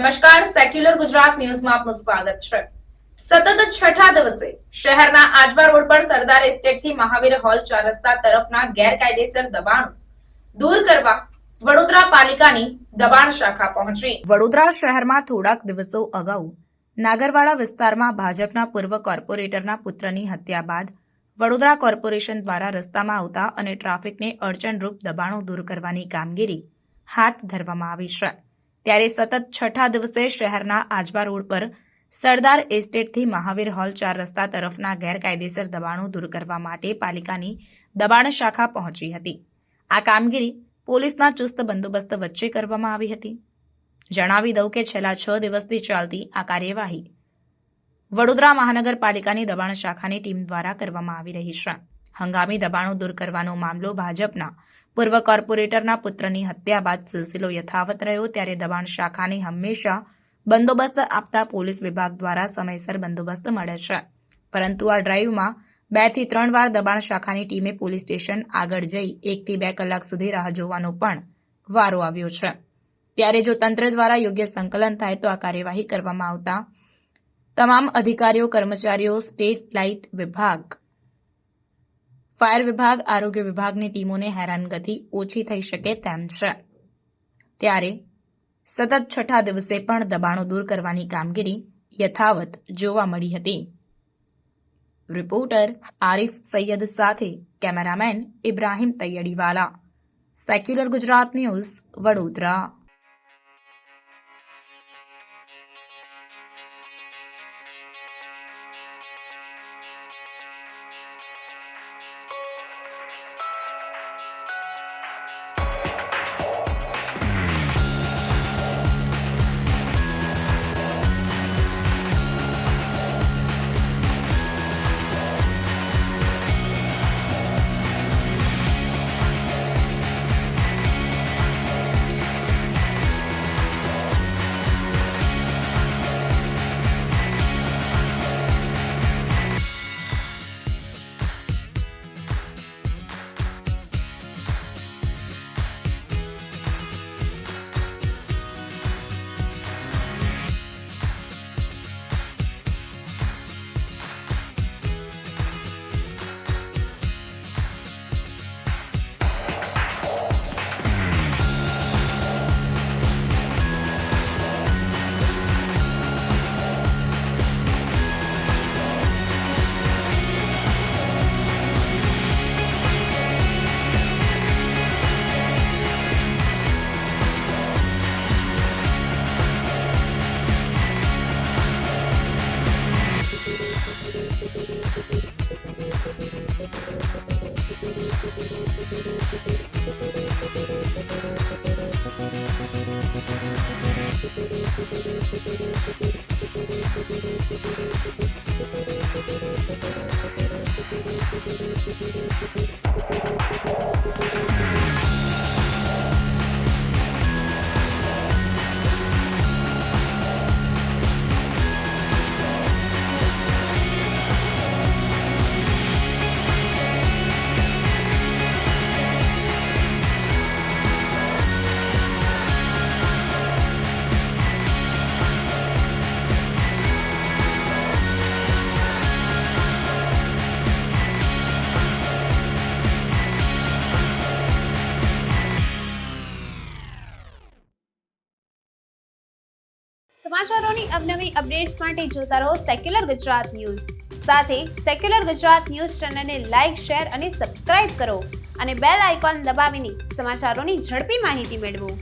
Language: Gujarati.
નમસ્કાર, સેક્યુલર ગુજરાત ન્યૂઝમાં આપનું સ્વાગત છે। સતત છઠ્ઠા દિવસે શહેરના આજવા રોડ પર સરદાર એસ્ટેટથી મહાવીર હોલ 4 રસ્તા તરફના ગેરકાયદેસર દબાણો દૂર કરવા વડોદરા પાલિકાની દબાણ શાખા પહોંચી। વડોદરા શહેરમાં થોડાક દિવસો અગાઉ નાગરવાડા વિસ્તારમાં ભાજપના પૂર્વ કોર્પોરેટરના પુત્રની હત્યા બાદ વડોદરા કોર્પોરેશન દ્વારા રસ્તામાં આવતા અને ટ્રાફિકને અડચણરૂપ દબાણો દૂર કરવાની કામગીરી હાથ ધરવામાં આવી છે। ત્યારે સતત છઠ્ઠા દિવસે શહેરના આજવા રોડ પર સરદાર એસ્ટેટથી મહાવીર હોલ 4 રસ્તા તરફના ગેરકાયદેસર દબાણો દૂર કરવા માટે પાલિકાની દબાણ શાખા પહોંચી હતી। આ કામગીરી પોલીસના ચુસ્ત બંદોબસ્ત વચ્ચે કરવામાં આવી હતી। જણાવી દઉં કે છેલ્લા 6 દિવસથી ચાલતી આ કાર્યવાહી વડોદરા મહાનગરપાલિકાની દબાણ શાખાની ટીમ દ્વારા કરવામાં આવી રહી છે। હંગામી દબાણો દૂર કરવાનો મામલો ભાજપના પૂર્વ કોર્પોરેટરના પુત્રની હત્યા બાદ સિલસિલો યથાવત રહ્યો। ત્યારે દબાણ શાખાને હંમેશા બંદોબસ્ત આપતા પોલીસ વિભાગ દ્વારા સમયસર બંદોબસ્ત મળે છે, પરંતુ આ ડ્રાઈવમાં 2 થી 3 વાર દબાણ શાખાની ટીમે પોલીસ સ્ટેશન આગળ જઈ 1 થી 2 કલાક સુધી રાહ જોવાનો પણ વારો આવ્યો છે। ત્યારે જો તંત્ર દ્વારા યોગ્ય સંકલન થાય તો આ કાર્યવાહી કરવામાં આવતા તમામ અધિકારીઓ, કર્મચારીઓ, સ્ટેટ લાઇટ વિભાગ, ફાયર વિભાગ, આરોગ્ય વિભાગની ટીમોને હેરાનગતિ ઓછી થઈ શકે તેમ છે। ત્યારે સતત છઠ્ઠા દિવસે પણ દબાણો દૂર કરવાની કામગીરી યથાવત જોવા મળી હતી। રિપોર્ટર આરિફ સૈયદ સાથે cameraman Ibrahim Taiydiwala, secular Gujarat news, Vadodara. સમાચારોની અવનવી અપડેટ્સ માટે જોતા રહો સેક્યુલર ગુજરાત ન્યૂઝ। સાથે સેક્યુલર ગુજરાત ન્યૂઝ ચેનલને લાઇક, શેર અને સબસ્ક્રાઇબ કરો અને બેલ આઇકોન દબાવીને સમાચારોની ઝડપી માહિતી મેળવો।